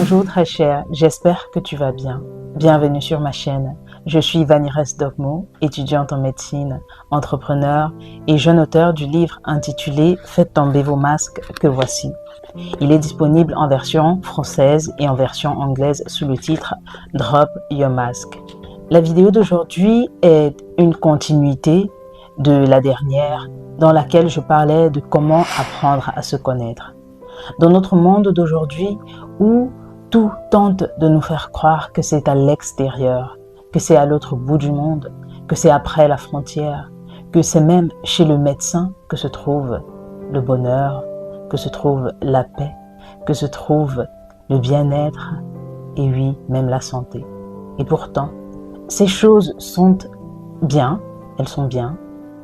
Bonjour très cher, j'espère que tu vas bien. Bienvenue sur ma chaîne. Je suis Vanires Dogmo, étudiante en médecine, entrepreneur et jeune auteur du livre intitulé « Faites tomber vos masques que voici ». Il est disponible en version française et en version anglaise sous le titre « Drop Your Mask ». La vidéo d'aujourd'hui est une continuité de la dernière dans laquelle je parlais de comment apprendre à se connaître. Dans notre monde d'aujourd'hui où tout tente de nous faire croire que c'est à l'extérieur, que c'est à l'autre bout du monde, que c'est après la frontière, que c'est même chez le médecin que se trouve le bonheur, que se trouve la paix, que se trouve le bien-être et oui, même la santé. Et pourtant, ces choses sont bien, elles sont bien,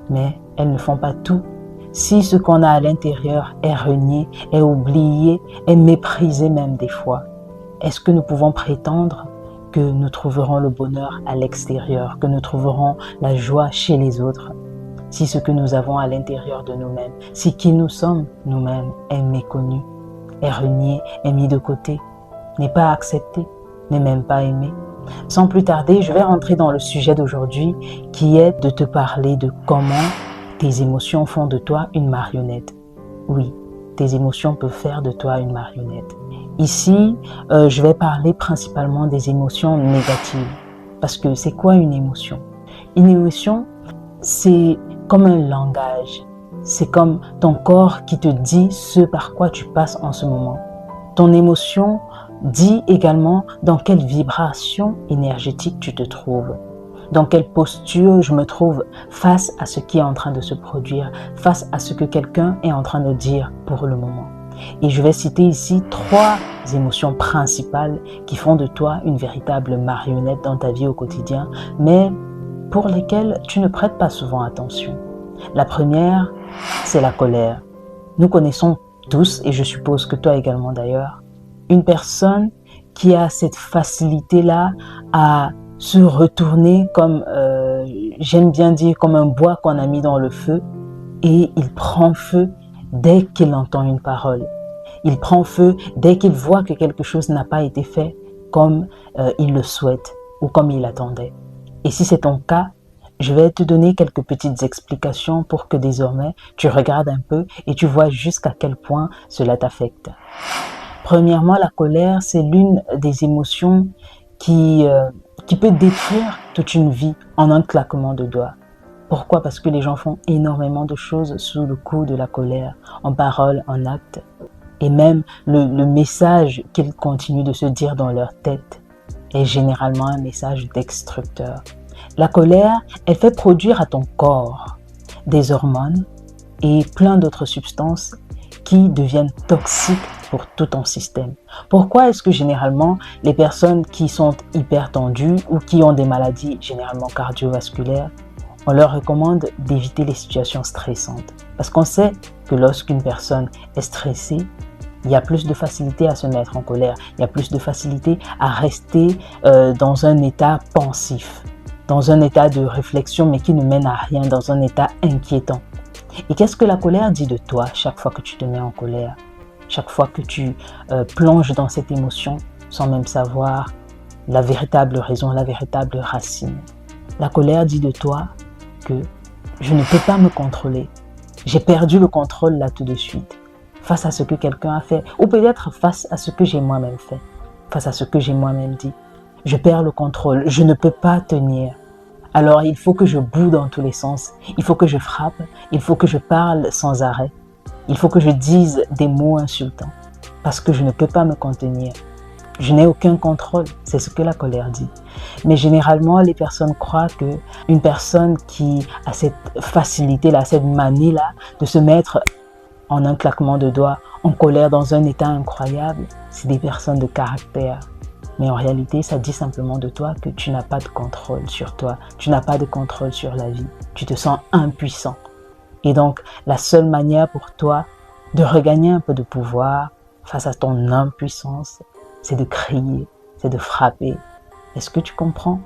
mais elles ne font pas tout. Si ce qu'on a à l'intérieur est renié, est oublié, est méprisé même des fois, est-ce que nous pouvons prétendre que nous trouverons le bonheur à l'extérieur, que nous trouverons la joie chez les autres, si ce que nous avons à l'intérieur de nous-mêmes, si qui nous sommes nous-mêmes est méconnu, est renié, est mis de côté, n'est pas accepté, n'est même pas aimé? Sans plus tarder, je vais rentrer dans le sujet d'aujourd'hui qui est de te parler de comment tes émotions font de toi une marionnette. Oui, tes émotions peuvent faire de toi une marionnette. Ici, je vais parler principalement des émotions négatives. Parce que c'est quoi une émotion? Une émotion, c'est comme un langage. C'est comme ton corps qui te dit ce par quoi tu passes en ce moment. Ton émotion dit également dans quelle vibration énergétique tu te trouves. Dans quelle posture je me trouve face à ce qui est en train de se produire, face à ce que quelqu'un est en train de dire pour le moment. Et je vais citer ici 3 émotions principales qui font de toi une véritable marionnette dans ta vie au quotidien, mais pour lesquelles tu ne prêtes pas souvent attention. La première, c'est la colère. Nous connaissons tous, et je suppose que toi également d'ailleurs, une personne qui a cette facilité-là à se retourner comme, j'aime bien dire, comme un bois qu'on a mis dans le feu et il prend feu dès qu'il entend une parole. Il prend feu dès qu'il voit que quelque chose n'a pas été fait comme il le souhaite ou comme il attendait. Et si c'est ton cas, je vais te donner quelques petites explications pour que désormais tu regardes un peu et tu vois jusqu'à quel point cela t'affecte. Premièrement, la colère, c'est l'une des émotions qui peut détruire toute une vie en un claquement de doigts. Pourquoi? Parce que les gens font énormément de choses sous le coup de la colère, en parole, en acte. Et même le message qu'ils continuent de se dire dans leur tête est généralement un message destructeur. La colère, elle fait produire à ton corps des hormones et plein d'autres substances qui deviennent toxiques pour tout ton système. Pourquoi est-ce que généralement les personnes qui sont hyper tendues ou qui ont des maladies généralement cardiovasculaires, on leur recommande d'éviter les situations stressantes? Parce qu'on sait que lorsqu'une personne est stressée, il y a plus de facilité à se mettre en colère, il y a plus de facilité à rester dans un état pensif, dans un état de réflexion mais qui ne mène à rien, dans un état inquiétant. Et qu'est-ce que la colère dit de toi chaque fois que tu te mets en colère? Chaque fois que tu plonges dans cette émotion sans même savoir la véritable raison, la véritable racine. La colère dit de toi que je ne peux pas me contrôler. J'ai perdu le contrôle là tout de suite face à ce que quelqu'un a fait ou peut-être face à ce que j'ai moi-même fait, face à ce que j'ai moi-même dit. Je perds le contrôle, je ne peux pas tenir. Alors il faut que je boue dans tous les sens, il faut que je frappe, il faut que je parle sans arrêt. Il faut que je dise des mots insultants parce que je ne peux pas me contenir. Je n'ai aucun contrôle, c'est ce que la colère dit. Mais généralement, les personnes croient qu'une personne qui a cette facilité-là, cette manie-là de se mettre en un claquement de doigts, en colère, dans un état incroyable, c'est des personnes de caractère. Mais en réalité, ça dit simplement de toi que tu n'as pas de contrôle sur toi, tu n'as pas de contrôle sur la vie, tu te sens impuissant. Et donc, la seule manière pour toi de regagner un peu de pouvoir face à ton impuissance, c'est de crier, c'est de frapper. Est-ce que tu comprends?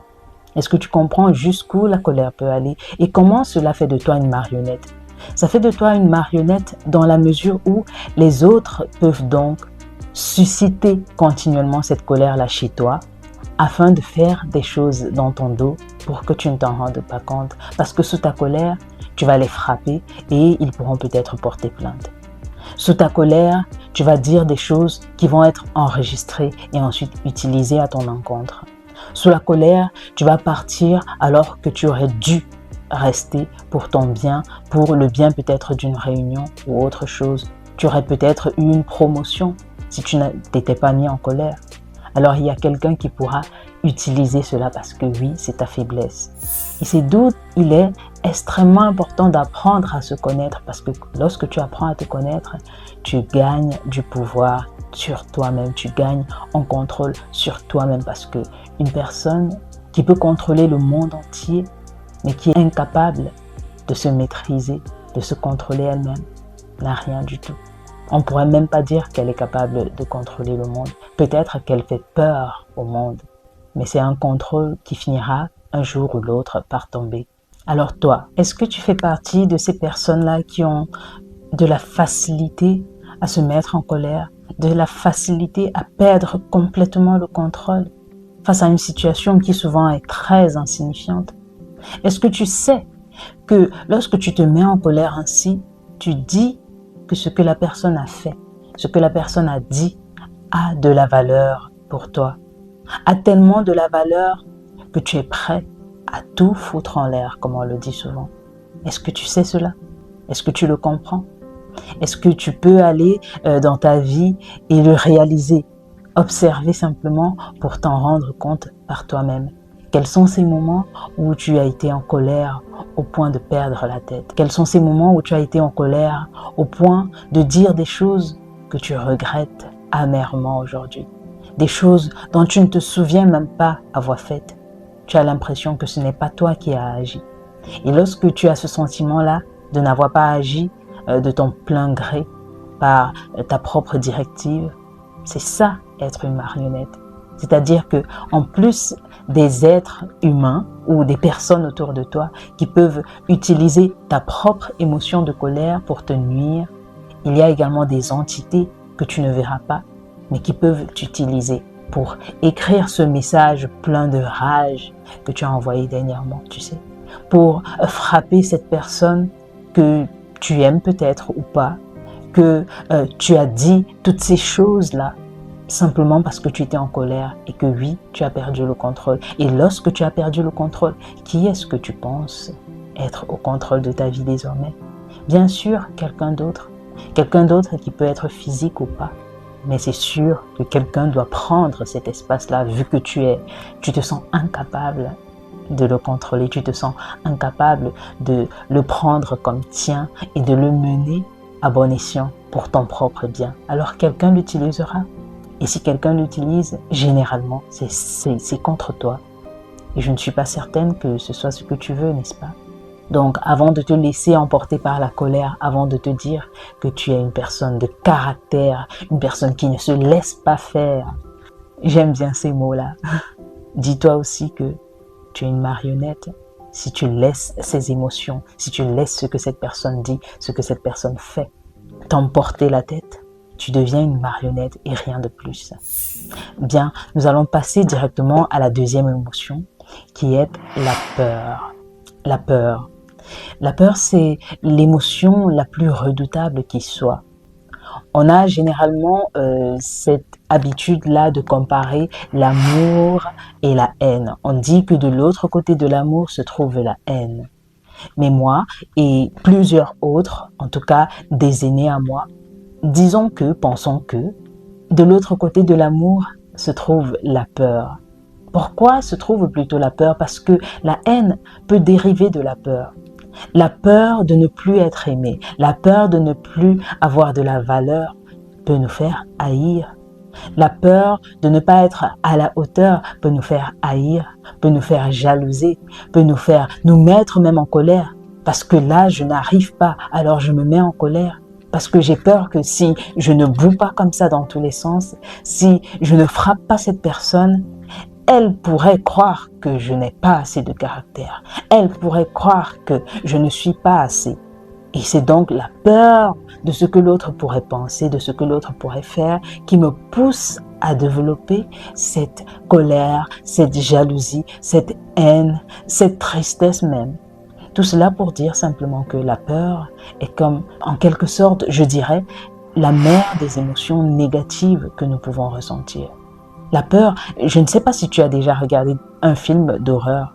Est-ce que tu comprends jusqu'où la colère peut aller? Et comment cela fait de toi une marionnette? Ça fait de toi une marionnette dans la mesure où les autres peuvent donc susciter continuellement cette colère-là chez toi afin de faire des choses dans ton dos pour que tu ne t'en rendes pas compte. Parce que sous ta colère, tu vas les frapper et ils pourront peut-être porter plainte. Sous ta colère, tu vas dire des choses qui vont être enregistrées et ensuite utilisées à ton encontre. Sous la colère, tu vas partir alors que tu aurais dû rester pour ton bien, pour le bien peut-être d'une réunion ou autre chose. Tu aurais peut-être eu une promotion si tu n'étais pas mis en colère. Alors il y a quelqu'un qui pourra utiliser cela parce que oui, c'est ta faiblesse. Et c'est d'où il est extrêmement important d'apprendre à se connaître parce que lorsque tu apprends à te connaître, tu gagnes du pouvoir sur toi-même, tu gagnes en contrôle sur toi-même parce que une personne qui peut contrôler le monde entier mais qui est incapable de se maîtriser, de se contrôler elle-même, n'a rien du tout. On ne pourrait même pas dire qu'elle est capable de contrôler le monde. Peut-être qu'elle fait peur au monde, mais c'est un contrôle qui finira un jour ou l'autre par tomber. Alors toi, est-ce que tu fais partie de ces personnes-là qui ont de la facilité à se mettre en colère, de la facilité à perdre complètement le contrôle face à une situation qui souvent est très insignifiante? Est-ce que tu sais que lorsque tu te mets en colère ainsi, tu dis que ce que la personne a fait, ce que la personne a dit a de la valeur pour toi, a tellement de la valeur que tu es prêt à tout foutre en l'air, comme on le dit souvent. Est-ce que tu sais cela? Est-ce que tu le comprends? Est-ce que tu peux aller dans ta vie et le réaliser, observer simplement pour t'en rendre compte par toi-même? Quels sont ces moments où tu as été en colère au point de perdre la tête? Quels sont ces moments où tu as été en colère au point de dire des choses que tu regrettes amèrement aujourd'hui? Des choses dont tu ne te souviens même pas avoir faites. Tu as l'impression que ce n'est pas toi qui as agi. Et lorsque tu as ce sentiment-là de n'avoir pas agi de ton plein gré par ta propre directive, c'est ça être une marionnette. C'est-à-dire que en plus des êtres humains ou des personnes autour de toi qui peuvent utiliser ta propre émotion de colère pour te nuire, il y a également des entités que tu ne verras pas, mais qui peuvent t'utiliser pour écrire ce message plein de rage que tu as envoyé dernièrement, tu sais, pour frapper cette personne que tu aimes peut-être ou pas, que tu as dit toutes ces choses-là simplement parce que tu étais en colère et que oui, tu as perdu le contrôle. Et lorsque tu as perdu le contrôle, qui est-ce que tu penses être au contrôle de ta vie désormais? Bien sûr, quelqu'un d'autre qui peut être physique ou pas. Mais c'est sûr que quelqu'un doit prendre cet espace-là vu que tu te sens incapable de le contrôler, tu te sens incapable de le prendre comme tien et de le mener à bon escient pour ton propre bien. Alors quelqu'un l'utilisera. Et si quelqu'un l'utilise, généralement, c'est contre toi. Et je ne suis pas certaine que ce soit ce que tu veux, n'est-ce pas? Donc, avant de te laisser emporter par la colère, avant de te dire que tu es une personne de caractère, une personne qui ne se laisse pas faire, j'aime bien ces mots-là. Dis-toi aussi que tu es une marionnette si tu laisses ces émotions, si tu laisses ce que cette personne dit, ce que cette personne fait, t'emporter la tête. Tu deviens une marionnette et rien de plus. Bien, nous allons passer directement à la deuxième émotion qui est la peur. La peur. La peur, c'est l'émotion la plus redoutable qui soit. On a généralement cette habitude-là de comparer l'amour et la haine. On dit que de l'autre côté de l'amour se trouve la haine. Mais moi et plusieurs autres, en tout cas des aînés à moi, pensons que, de l'autre côté de l'amour se trouve la peur. Pourquoi se trouve plutôt la peur? Parce que la haine peut dériver de la peur. La peur de ne plus être aimé, la peur de ne plus avoir de la valeur peut nous faire haïr. La peur de ne pas être à la hauteur peut nous faire haïr, peut nous faire jalouser, peut nous mettre même en colère. Parce que là, je n'arrive pas, alors je me mets en colère. Parce que j'ai peur que si je ne boue pas comme ça dans tous les sens, si je ne frappe pas cette personne, elle pourrait croire que je n'ai pas assez de caractère. Elle pourrait croire que je ne suis pas assez. Et c'est donc la peur de ce que l'autre pourrait penser, de ce que l'autre pourrait faire, qui me pousse à développer cette colère, cette jalousie, cette haine, cette tristesse même. Tout cela pour dire simplement que la peur est comme, en quelque sorte, je dirais, la mère des émotions négatives que nous pouvons ressentir. La peur, je ne sais pas si tu as déjà regardé un film d'horreur,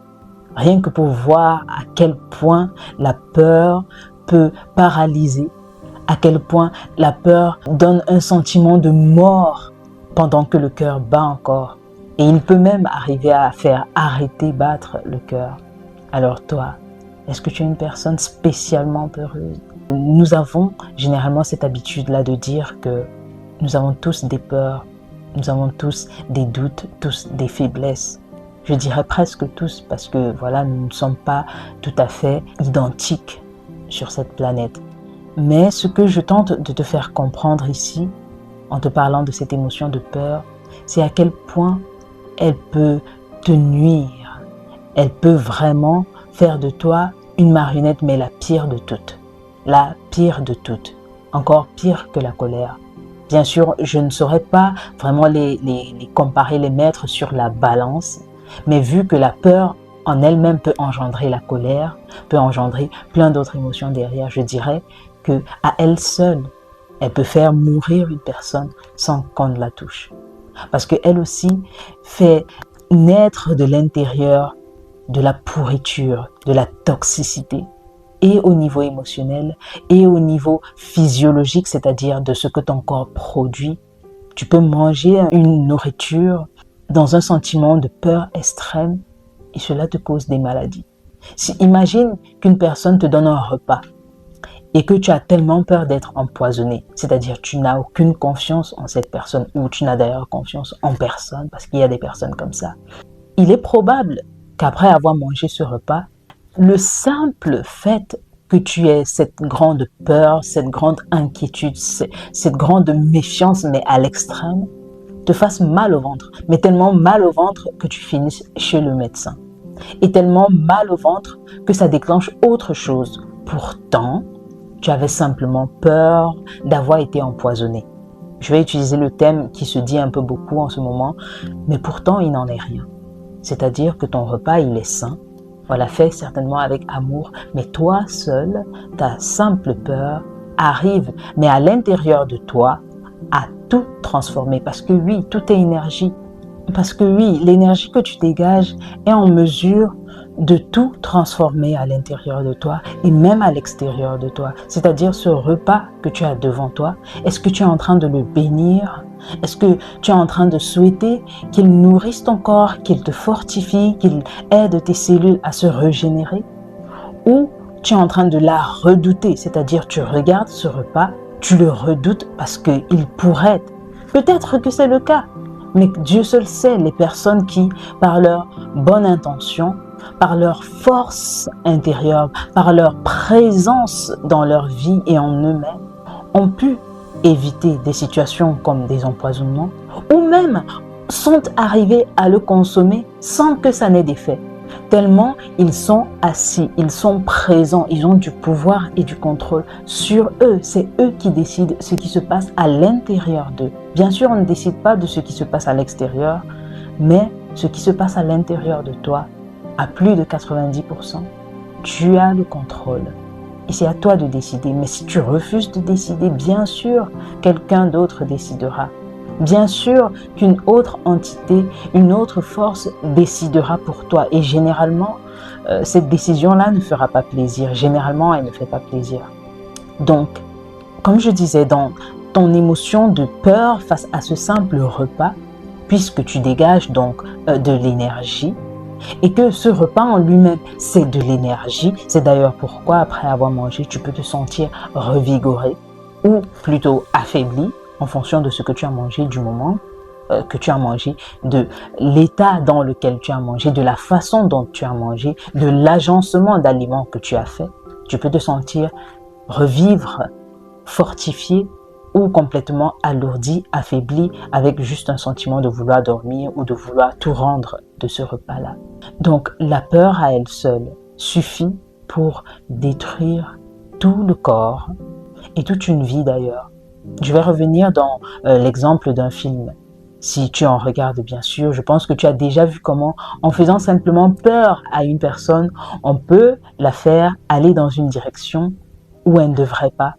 rien que pour voir à quel point la peur peut paralyser, à quel point la peur donne un sentiment de mort pendant que le cœur bat encore. Et il peut même arriver à faire arrêter battre le cœur. Alors toi, est-ce que tu es une personne spécialement peureuse? Nous avons généralement cette habitude-là de dire que nous avons tous des peurs, nous avons tous des doutes, tous des faiblesses. Je dirais presque tous parce que voilà, nous ne sommes pas tout à fait identiques sur cette planète. Mais ce que je tente de te faire comprendre ici, en te parlant de cette émotion de peur, c'est à quel point elle peut te nuire. Elle peut vraiment faire de toi une marionnette, mais la pire de toutes. La pire de toutes. Encore pire que la colère. Bien sûr, je ne saurais pas vraiment les comparer, les mettre sur la balance, mais vu que la peur en elle-même peut engendrer la colère, peut engendrer plein d'autres émotions derrière, je dirais que à elle seule, elle peut faire mourir une personne sans qu'on ne la touche. Parce qu'elle aussi fait naître de l'intérieur de la pourriture, de la toxicité, et au niveau émotionnel, et au niveau physiologique, c'est-à-dire de ce que ton corps produit. Tu peux manger une nourriture dans un sentiment de peur extrême, et cela te cause des maladies. Imagine qu'une personne te donne un repas, et que tu as tellement peur d'être empoisonné, c'est-à-dire tu n'as aucune confiance en cette personne, ou tu n'as d'ailleurs confiance en personne, parce qu'il y a des personnes comme ça. Il est probable qu'après avoir mangé ce repas, le simple fait que tu aies cette grande peur, cette grande inquiétude, cette grande méfiance, mais à l'extrême, te fasse mal au ventre, mais tellement mal au ventre que tu finisses chez le médecin. Et tellement mal au ventre que ça déclenche autre chose. Pourtant, tu avais simplement peur d'avoir été empoisonné. Je vais utiliser le thème qui se dit un peu beaucoup en ce moment, mais pourtant il n'en est rien. C'est-à-dire que ton repas, il est sain, on l'a fait certainement avec amour, mais toi seul, ta simple peur arrive, mais à l'intérieur de toi, à tout transformer. Parce que oui, tout est énergie. Parce que oui, l'énergie que tu dégages est en mesure de tout transformer à l'intérieur de toi et même à l'extérieur de toi. C'est-à-dire ce repas que tu as devant toi, est-ce que tu es en train de le bénir? Est-ce que tu es en train de souhaiter qu'il nourrisse ton corps, qu'il te fortifie, qu'il aide tes cellules à se régénérer? Ou tu es en train de la redouter, c'est-à-dire tu regardes ce repas, tu le redoutes parce qu'il pourrait être. Peut-être que c'est le cas, mais Dieu seul sait les personnes qui, par leur bonne intention, par leur force intérieure, par leur présence dans leur vie et en eux-mêmes, ont pu éviter des situations comme des empoisonnements ou même sont arrivés à le consommer sans que ça n'ait d'effet. Tellement ils sont assis, ils sont présents, ils ont du pouvoir et du contrôle sur eux. C'est eux qui décident ce qui se passe à l'intérieur d'eux. Bien sûr, on ne décide pas de ce qui se passe à l'extérieur, mais ce qui se passe à l'intérieur de toi, à plus de 90%, tu as le contrôle. Et c'est à toi de décider. Mais si tu refuses de décider, bien sûr, quelqu'un d'autre décidera. Bien sûr qu'une autre entité, une autre force décidera pour toi. Et généralement, cette décision-là ne fera pas plaisir. Généralement, elle ne fait pas plaisir. Donc, comme je disais, dans ton émotion de peur face à ce simple repas, puisque tu dégages donc de l'énergie, et que ce repas en lui-même, c'est de l'énergie. C'est d'ailleurs pourquoi, après avoir mangé, tu peux te sentir revigoré ou plutôt affaibli en fonction de ce que tu as mangé, du moment que tu as mangé, de l'état dans lequel tu as mangé, de la façon dont tu as mangé, de l'agencement d'aliments que tu as fait. Tu peux te sentir revivre, fortifié ou complètement alourdi, affaibli, avec juste un sentiment de vouloir dormir ou de vouloir tout rendre de ce repas-là. Donc la peur à elle seule suffit pour détruire tout le corps et toute une vie d'ailleurs. Je vais revenir dans l'exemple d'un film. Si tu en regardes bien sûr, je pense que tu as déjà vu comment, en faisant simplement peur à une personne, on peut la faire aller dans une direction où elle ne devrait pas.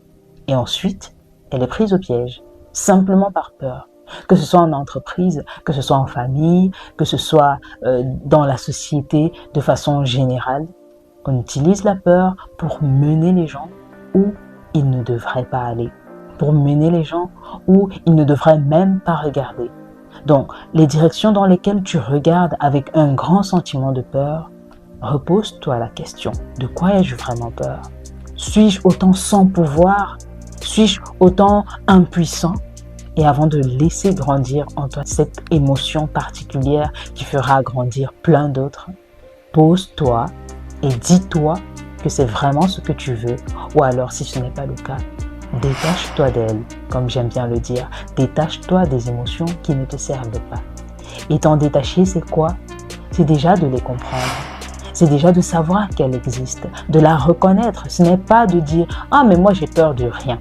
Et ensuite, elle est prise au piège, simplement par peur. Que ce soit en entreprise, que ce soit en famille, que ce soit dans la société de façon générale. On utilise la peur pour mener les gens où ils ne devraient pas aller, pour mener les gens où ils ne devraient même pas regarder. Donc, les directions dans lesquelles tu regardes avec un grand sentiment de peur, repose-toi la question, de quoi ai-je vraiment peur? Suis-je autant sans pouvoir? Suis-je autant impuissant? Et avant de laisser grandir en toi cette émotion particulière qui fera grandir plein d'autres, pose-toi et dis-toi que c'est vraiment ce que tu veux, ou alors si ce n'est pas le cas, détache-toi d'elle, comme j'aime bien le dire. Détache-toi des émotions qui ne te servent pas. Et t'en détacher, c'est quoi? C'est déjà de les comprendre. C'est déjà de savoir qu'elle existe, de la reconnaître. Ce n'est pas de dire « Ah, mais moi j'ai peur de rien ».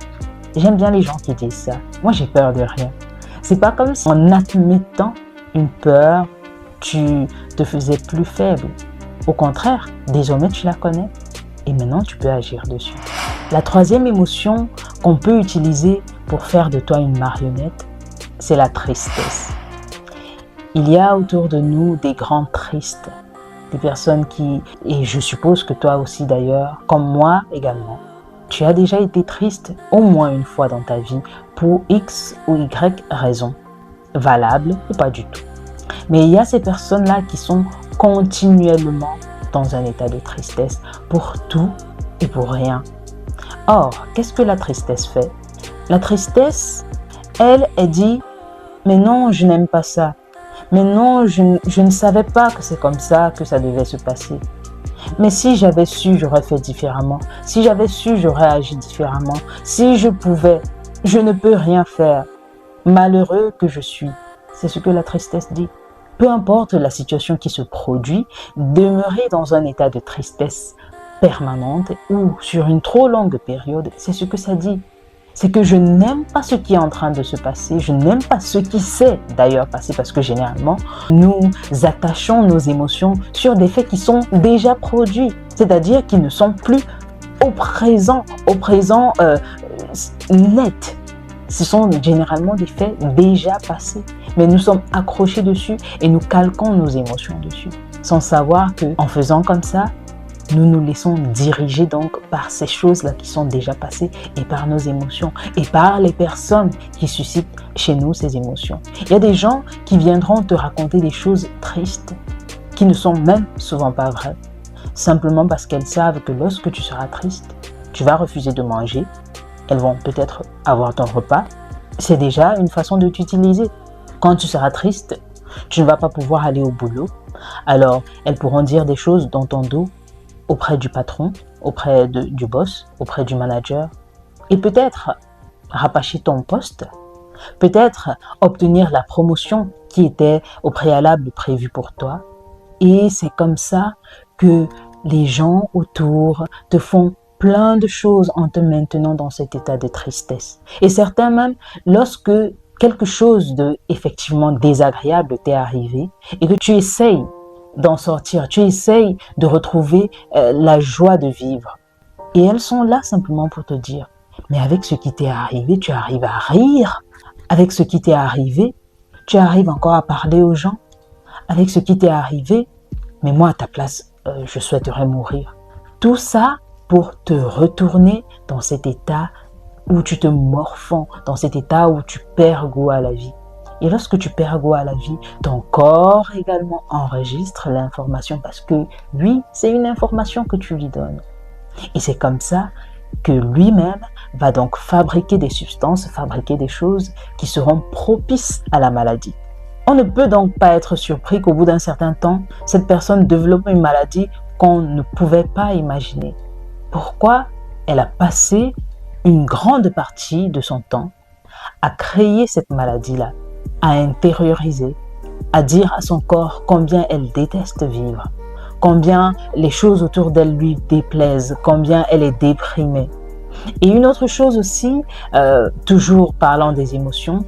J'aime bien les gens qui disent ça. Moi j'ai peur de rien. C'est pas comme si en admettant une peur, tu te faisais plus faible. Au contraire, désormais tu la connais et maintenant tu peux agir dessus. La troisième émotion qu'on peut utiliser pour faire de toi une marionnette, c'est la tristesse. Il y a autour de nous des grands tristes, des personnes qui, et je suppose que toi aussi d'ailleurs, comme moi également, tu as déjà été triste au moins une fois dans ta vie pour X ou Y raison, valable ou pas du tout. Mais il y a ces personnes-là qui sont continuellement dans un état de tristesse pour tout et pour rien. Or, qu'est-ce que la tristesse fait? La tristesse, elle dit « Mais non, je n'aime pas ça. Mais non, je ne savais pas que c'est comme ça que ça devait se passer. Mais si j'avais su, j'aurais fait différemment. Si j'avais su, j'aurais agi différemment. Si je pouvais, je ne peux rien faire. Malheureux que je suis. » C'est ce que la tristesse dit. Peu importe la situation qui se produit, demeurer dans un état de tristesse permanente ou sur une trop longue période, c'est ce que ça dit. C'est que je n'aime pas ce qui est en train de se passer, je n'aime pas ce qui s'est d'ailleurs passé parce que généralement, nous attachons nos émotions sur des faits qui sont déjà produits, c'est-à-dire qui ne sont plus au présent net. Ce sont généralement des faits déjà passés, mais nous sommes accrochés dessus et nous calquons nos émotions dessus, sans savoir qu'en faisant comme ça, nous nous laissons diriger donc par ces choses-là qui sont déjà passées et par nos émotions et par les personnes qui suscitent chez nous ces émotions. Il y a des gens qui viendront te raconter des choses tristes qui ne sont même souvent pas vraies, simplement parce qu'elles savent que lorsque tu seras triste, tu vas refuser de manger, elles vont peut-être avoir ton repas. C'est déjà une façon de t'utiliser. Quand tu seras triste, tu ne vas pas pouvoir aller au boulot, alors elles pourront dire des choses dans ton dos auprès du patron, auprès du boss, auprès du manager, et peut-être rapacher ton poste, peut-être obtenir la promotion qui était au préalable prévue pour toi. Et c'est comme ça que les gens autour te font plein de choses en te maintenant dans cet état de tristesse. Et certains même, lorsque quelque chose de effectivement désagréable t'est arrivé et que tu essayes d'en sortir, tu essayes de retrouver la joie de vivre. Et elles sont là simplement pour te dire, mais avec ce qui t'est arrivé, tu arrives à rire. Avec ce qui t'est arrivé, tu arrives encore à parler aux gens. Avec ce qui t'est arrivé, mais moi à ta place, je souhaiterais mourir. Tout ça pour te retourner dans cet état où tu te morfonds, dans cet état où tu perds goût à la vie. Et lorsque tu perds goût à la vie, ton corps également enregistre l'information parce que oui, c'est une information que tu lui donnes. Et c'est comme ça que lui-même va donc fabriquer des substances, fabriquer des choses qui seront propices à la maladie. On ne peut donc pas être surpris qu'au bout d'un certain temps, cette personne développe une maladie qu'on ne pouvait pas imaginer. Pourquoi? Elle a passé une grande partie de son temps à créer cette maladie-là, à intérioriser, à dire à son corps combien elle déteste vivre, combien les choses autour d'elle lui déplaisent, combien elle est déprimée. Et une autre chose aussi, toujours parlant des émotions,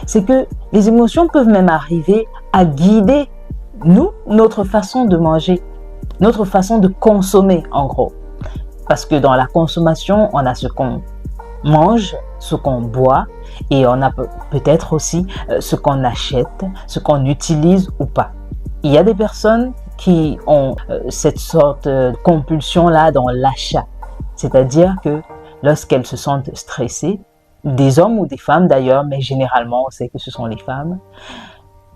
c'est que les émotions peuvent même arriver à guider notre façon de manger, notre façon de consommer en gros. Parce que dans la consommation, on a ce qu'on mange, ce qu'on boit et on a peut-être aussi ce qu'on achète, ce qu'on utilise ou pas. Il y a des personnes qui ont cette sorte de compulsion-là dans l'achat. C'est-à-dire que lorsqu'elles se sentent stressées, des hommes ou des femmes d'ailleurs, mais généralement on sait que ce sont les femmes,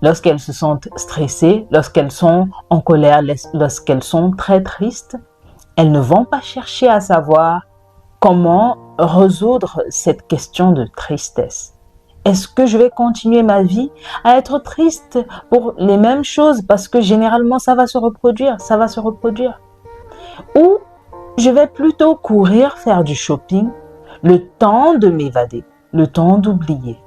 lorsqu'elles se sentent stressées, lorsqu'elles sont en colère, lorsqu'elles sont très tristes, elles ne vont pas chercher à savoir comment résoudre cette question de tristesse. Est-ce que je vais continuer ma vie à être triste pour les mêmes choses parce que généralement ça va se reproduire. Ou je vais plutôt courir faire du shopping, le temps de m'évader, le temps d'oublier.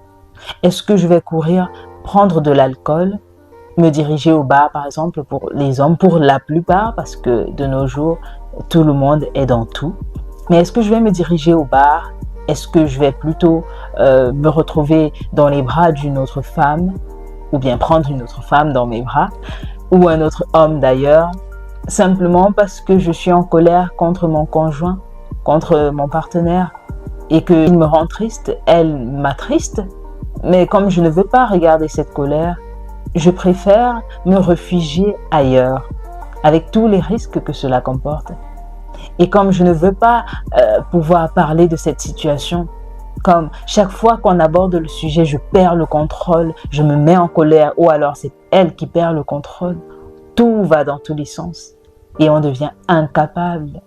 Est-ce que je vais courir prendre de l'alcool, me diriger au bar par exemple pour les hommes, pour la plupart parce que de nos jours tout le monde est dans tout. Mais est-ce que je vais me diriger au bar? Est-ce que je vais plutôt me retrouver dans les bras d'une autre femme ou bien prendre une autre femme dans mes bras ou un autre homme d'ailleurs, simplement parce que je suis en colère contre mon conjoint, contre mon partenaire et qu'il me rend triste, elle m'attriste. Mais comme je ne veux pas regarder cette colère, je préfère me réfugier ailleurs avec tous les risques que cela comporte. Et comme je ne veux pas pouvoir parler de cette situation, comme chaque fois qu'on aborde le sujet, je perds le contrôle, je me mets en colère, ou alors c'est elle qui perd le contrôle, tout va dans tous les sens. Et on devient incapable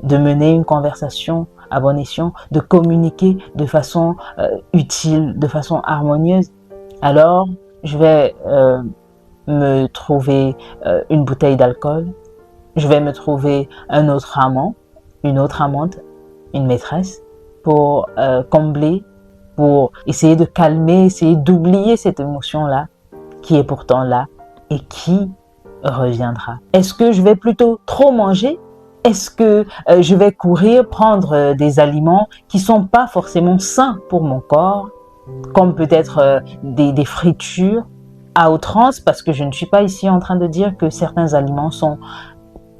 de mener une conversation à bon escient, de communiquer de façon utile, de façon harmonieuse. Alors, je vais me trouver une bouteille d'alcool, je vais me trouver un autre amant, une autre amante, une maîtresse pour combler, pour essayer de calmer, essayer d'oublier cette émotion-là qui est pourtant là et qui reviendra. Est-ce que je vais plutôt trop manger? Est-ce que je vais courir prendre des aliments qui sont pas forcément sains pour mon corps, comme peut-être des fritures à outrance, parce que je ne suis pas ici en train de dire que certains aliments sont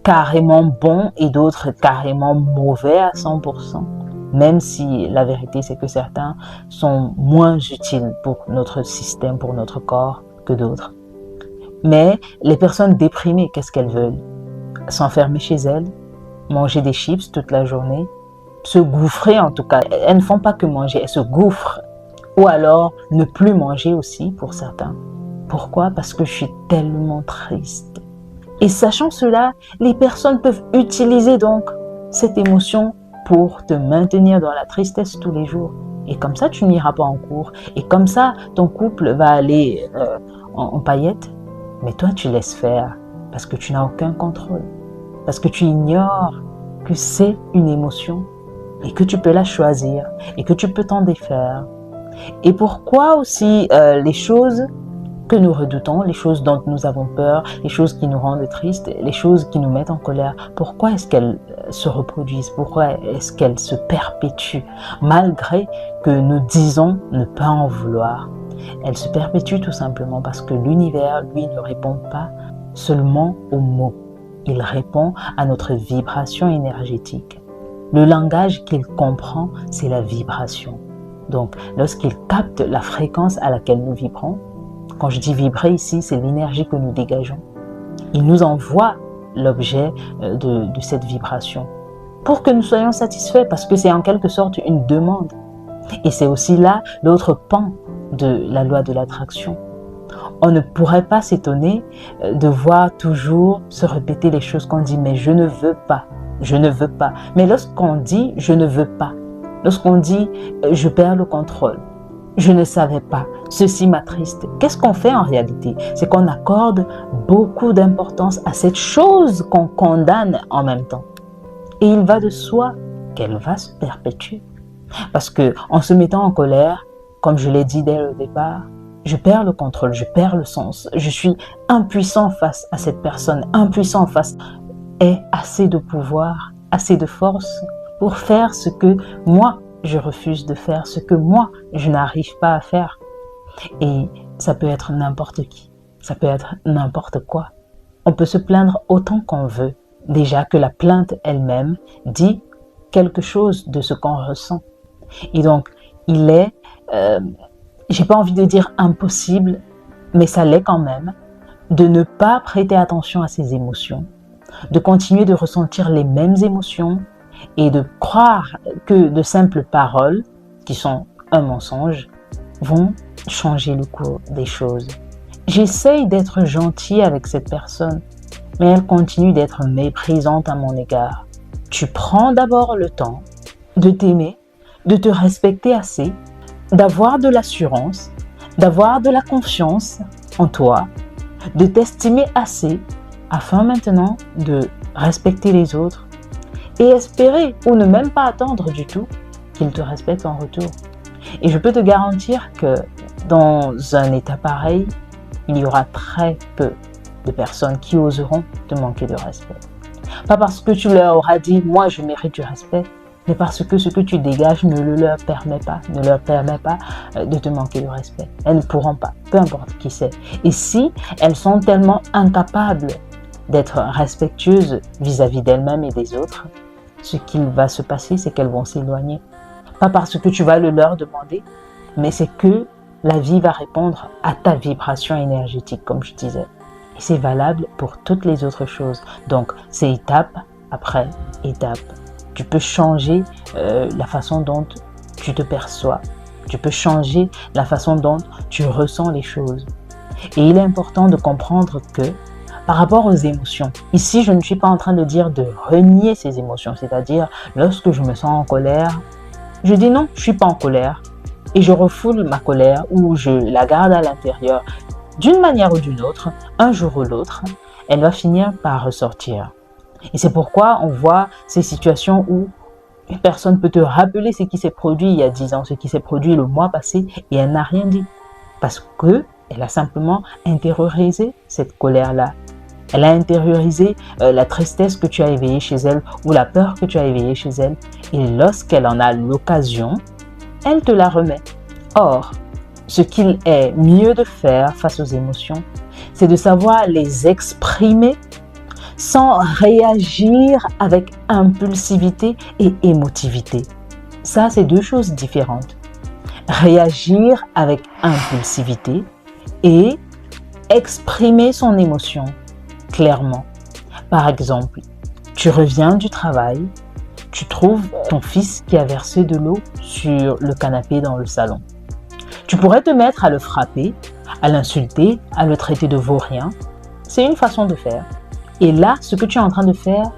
carrément bons et d'autres carrément mauvais à 100%, même si la vérité c'est que certains sont moins utiles pour notre système, pour notre corps que d'autres. Mais les personnes déprimées, qu'est-ce qu'elles veulent? S'enfermer chez elles, manger des chips toute la journée, se gouffrer en tout cas. Elles ne font pas que manger, elles se gouffrent. Ou alors ne plus manger aussi pour certains. Pourquoi? Parce que je suis tellement triste. Et sachant cela, les personnes peuvent utiliser donc cette émotion pour te maintenir dans la tristesse tous les jours. Et comme ça, tu n'iras pas en cours. Et comme ça, ton couple va aller en paillettes. Mais toi, tu laisses faire parce que tu n'as aucun contrôle. Parce que tu ignores que c'est une émotion et que tu peux la choisir et que tu peux t'en défaire. Et pourquoi aussi les choses que nous redoutons, les choses dont nous avons peur, les choses qui nous rendent tristes, les choses qui nous mettent en colère, pourquoi est-ce qu'elles se reproduisent? Pourquoi est-ce qu'elles se perpétuent malgré que nous disons ne pas en vouloir? Elles se perpétuent tout simplement parce que l'univers, lui, ne répond pas seulement aux mots. Il répond à notre vibration énergétique. Le langage qu'il comprend, c'est la vibration. Donc, lorsqu'il capte la fréquence à laquelle nous vibrons, quand je dis vibrer ici, c'est l'énergie que nous dégageons. Il nous envoie l'objet de cette vibration pour que nous soyons satisfaits parce que c'est en quelque sorte une demande. Et c'est aussi là l'autre pan de la loi de l'attraction. On ne pourrait pas s'étonner de voir toujours se répéter les choses qu'on dit, mais je ne veux pas, je ne veux pas. Mais lorsqu'on dit je ne veux pas, lorsqu'on dit je perds le contrôle, je ne savais pas, ceci m'attriste, qu'est-ce qu'on fait en réalité? C'est qu'on accorde beaucoup d'importance à cette chose qu'on condamne en même temps. Et il va de soi qu'elle va se perpétuer. Parce que en se mettant en colère, comme je l'ai dit dès le départ, je perds le contrôle, je perds le sens. Je suis impuissant face à cette personne, impuissant face à assez de pouvoir, assez de force pour faire ce que moi, je refuse de faire, ce que moi, je n'arrive pas à faire. Et ça peut être n'importe qui, ça peut être n'importe quoi. On peut se plaindre autant qu'on veut. Déjà que la plainte elle-même dit quelque chose de ce qu'on ressent. Et donc, il est, j'ai pas envie de dire impossible, mais ça l'est quand même, de ne pas prêter attention à ses émotions, de continuer de ressentir les mêmes émotions et de croire que de simples paroles, qui sont un mensonge, vont changer le cours des choses. J'essaye d'être gentil avec cette personne, mais elle continue d'être méprisante à mon égard. Tu prends d'abord le temps de t'aimer, de te respecter assez, d'avoir de l'assurance, d'avoir de la confiance en toi, de t'estimer assez afin maintenant de respecter les autres et espérer ou ne même pas attendre du tout qu'ils te respectent en retour. Et je peux te garantir que dans un état pareil, il y aura très peu de personnes qui oseront te manquer de respect. Pas parce que tu leur auras dit « moi je mérite du respect », mais parce que ce que tu dégages ne leur permet pas de te manquer de respect. Elles ne pourront pas, peu importe qui c'est. Et si elles sont tellement incapables d'être respectueuses vis-à-vis d'elles-mêmes et des autres, ce qu'il va se passer, c'est qu'elles vont s'éloigner. Pas parce que tu vas le leur demander, mais c'est que la vie va répondre à ta vibration énergétique, comme je disais. Et c'est valable pour toutes les autres choses. Donc, c'est étape après étape. Tu peux changer la façon dont tu te perçois. Tu peux changer la façon dont tu ressens les choses. Et il est important de comprendre que par rapport aux émotions, ici je ne suis pas en train de dire de renier ces émotions, c'est-à-dire lorsque je me sens en colère, je dis non, je ne suis pas en colère et je refoule ma colère ou je la garde à l'intérieur. D'une manière ou d'une autre, un jour ou l'autre, elle va finir par ressortir. Et c'est pourquoi on voit ces situations où une personne peut te rappeler ce qui s'est produit il y a 10 ans, ce qui s'est produit le mois passé et elle n'a rien dit. Parce qu'elle a simplement intériorisé cette colère-là. Elle a intériorisé la tristesse que tu as éveillée chez elle ou la peur que tu as éveillée chez elle. Et lorsqu'elle en a l'occasion, elle te la remet. Or, ce qu'il est mieux de faire face aux émotions, c'est de savoir les exprimer sans réagir avec impulsivité et émotivité. Ça, c'est deux choses différentes. Réagir avec impulsivité et exprimer son émotion clairement. Par exemple, tu reviens du travail, tu trouves ton fils qui a versé de l'eau sur le canapé dans le salon. Tu pourrais te mettre à le frapper, à l'insulter, à le traiter de vaurien. C'est une façon de faire. Et là, ce que tu es en train de faire,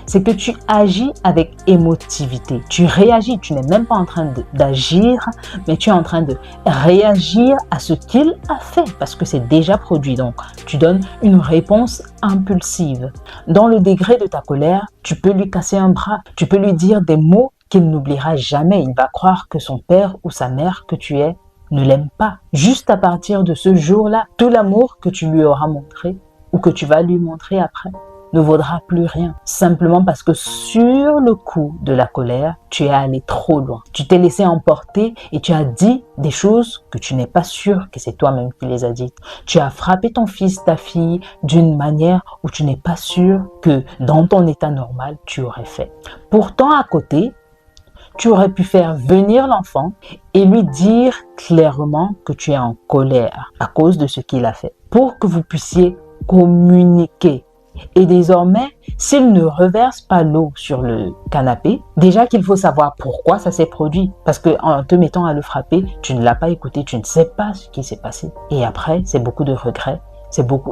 c'est que tu agis avec émotivité. Tu réagis, tu n'es même pas en train d'agir, mais tu es en train de réagir à ce qu'il a fait parce que c'est déjà produit. Donc, tu donnes une réponse impulsive. Dans le degré de ta colère, tu peux lui casser un bras, tu peux lui dire des mots qu'il n'oubliera jamais. Il va croire que son père ou sa mère que tu es ne l'aime pas. Juste à partir de ce jour-là, tout l'amour que tu lui auras montré ou que tu vas lui montrer après ne vaudra plus rien. Simplement parce que sur le coup de la colère, tu es allé trop loin. Tu t'es laissé emporter et tu as dit des choses que tu n'es pas sûr que c'est toi-même qui les as dites. Tu as frappé ton fils, ta fille d'une manière où tu n'es pas sûr que dans ton état normal, tu aurais fait. Pourtant, à côté, tu aurais pu faire venir l'enfant et lui dire clairement que tu es en colère à cause de ce qu'il a fait pour que vous puissiez communiquer. Et désormais, s'il ne reverse pas l'eau sur le canapé, déjà qu'il faut savoir pourquoi ça s'est produit. Parce qu'en te mettant à le frapper, tu ne l'as pas écouté, tu ne sais pas ce qui s'est passé. Et après, c'est beaucoup de regrets.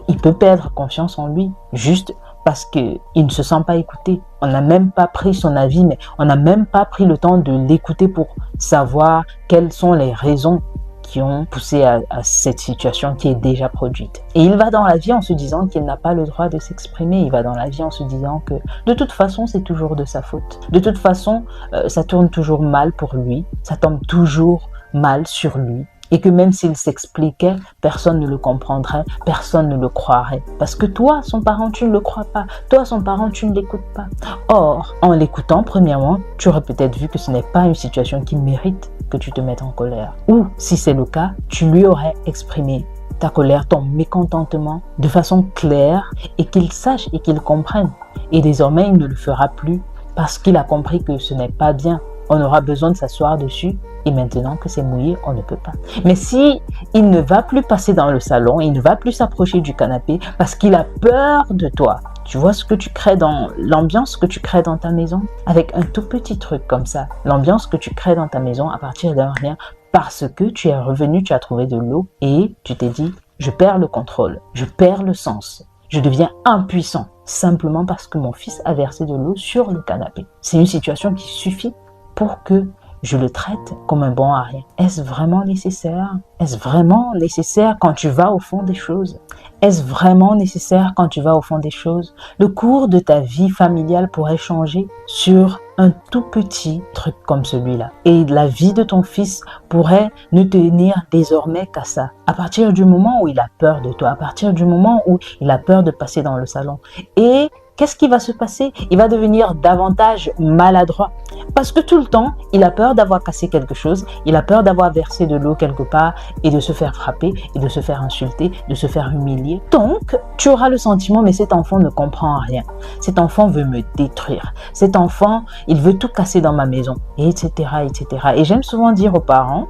Il peut perdre confiance en lui, juste parce qu'il ne se sent pas écouté. On n'a même pas pris son avis, mais on n'a même pas pris le temps de l'écouter pour savoir quelles sont les raisons qui ont poussé à cette situation qui est déjà produite. Et il va dans la vie en se disant qu'il n'a pas le droit de s'exprimer. Il va dans la vie en se disant que de toute façon, c'est toujours de sa faute. De toute façon, ça tourne toujours mal pour lui. Ça tombe toujours mal sur lui. et que même s'il s'expliquait, personne ne le comprendrait, personne ne le croirait. Parce que toi, son parent, tu ne le crois pas. Toi, son parent, tu ne l'écoutes pas. Or, en l'écoutant, premièrement, tu aurais peut-être vu que ce n'est pas une situation qui mérite que tu te mettes en colère. Ou, si c'est le cas, tu lui aurais exprimé ta colère, ton mécontentement de façon claire et qu'il sache et qu'il comprenne. Et désormais, il ne le fera plus parce qu'il a compris que ce n'est pas bien. On aura besoin de s'asseoir dessus et maintenant que c'est mouillé, on ne peut pas. Mais si il ne va plus passer dans le salon, il ne va plus s'approcher du canapé parce qu'il a peur de toi. Tu vois ce que tu crées dans l'ambiance que tu crées dans ta maison avec un tout petit truc comme ça. L'ambiance que tu crées dans ta maison à partir d'un rien parce que tu es revenu, tu as trouvé de l'eau et tu t'es dit, je perds le contrôle, je perds le sens. Je deviens impuissant simplement parce que mon fils a versé de l'eau sur le canapé. C'est une situation qui suffit pour que je le traite comme un bon à rien. Est-ce vraiment nécessaire? Est-ce vraiment nécessaire quand tu vas au fond des choses? Est-ce vraiment nécessaire quand tu vas au fond des choses? Le cours de ta vie familiale pourrait changer sur un tout petit truc comme celui-là. Et la vie de ton fils pourrait ne tenir désormais qu'à ça. À partir du moment où il a peur de toi, à partir du moment où il a peur de passer dans le salon. Et qu'est-ce qui va se passer? Il va devenir davantage maladroit. Parce que tout le temps, il a peur d'avoir cassé quelque chose, il a peur d'avoir versé de l'eau quelque part et de se faire frapper et de se faire insulter, de se faire humilier. Donc, tu auras le sentiment, mais cet enfant ne comprend rien. Cet enfant veut me détruire. Cet enfant, il veut tout casser dans ma maison, etc., etc. Et j'aime souvent dire aux parents,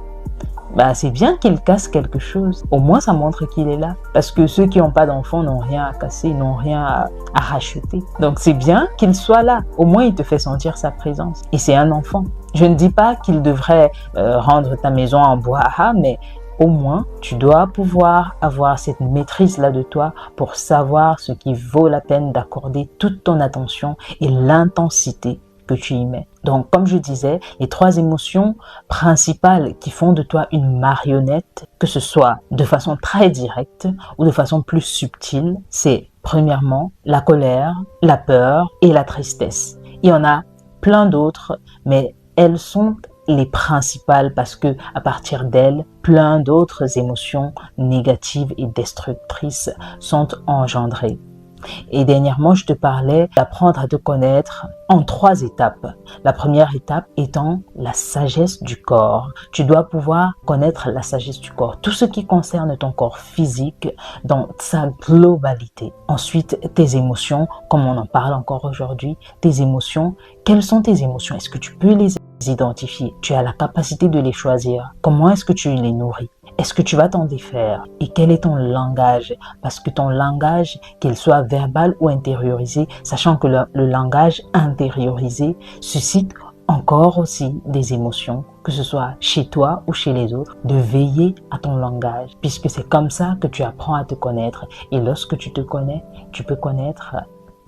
c'est bien qu'il casse quelque chose. Au moins, ça montre qu'il est là. Parce que ceux qui n'ont pas d'enfants n'ont rien à casser, n'ont rien à racheter. Donc, c'est bien qu'il soit là. Au moins, il te fait sentir sa présence. Et c'est un enfant. Je ne dis pas qu'il devrait rendre ta maison en bois, mais au moins, tu dois pouvoir avoir cette maîtrise-là de toi pour savoir ce qui vaut la peine d'accorder toute ton attention et l'intensité que tu y mets. Donc, comme je disais, les 3 émotions principales qui font de toi une marionnette, que ce soit de façon très directe ou de façon plus subtile, c'est premièrement la colère, la peur et la tristesse. Il y en a plein d'autres, mais elles sont les principales parce que à partir d'elles, plein d'autres émotions négatives et destructrices sont engendrées. Et dernièrement, je te parlais d'apprendre à te connaître en 3 étapes. La première étape étant la sagesse du corps. Tu dois pouvoir connaître la sagesse du corps, tout ce qui concerne ton corps physique dans sa globalité. Ensuite, tes émotions, comme on en parle encore aujourd'hui, tes émotions. Quelles sont tes émotions? Est-ce que tu peux les identifier? Tu as la capacité de les choisir. Comment est-ce que tu les nourris? Est-ce que tu vas t'en défaire? Et quel est ton langage? Parce que ton langage, qu'il soit verbal ou intériorisé, sachant que le langage intériorisé suscite encore aussi des émotions, que ce soit chez toi ou chez les autres, de veiller à ton langage, puisque c'est comme ça que tu apprends à te connaître. Et lorsque tu te connais, tu peux connaître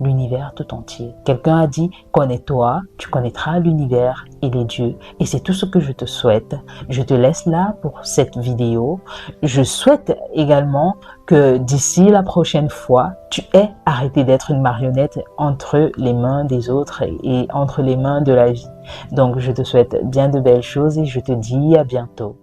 l'univers tout entier. Quelqu'un a dit, connais-toi, tu connaîtras l'univers et les dieux. Et c'est tout ce que je te souhaite. Je te laisse là pour cette vidéo. Je souhaite également que d'ici la prochaine fois, tu aies arrêté d'être une marionnette entre les mains des autres et entre les mains de la vie. Donc, je te souhaite bien de belles choses et je te dis à bientôt.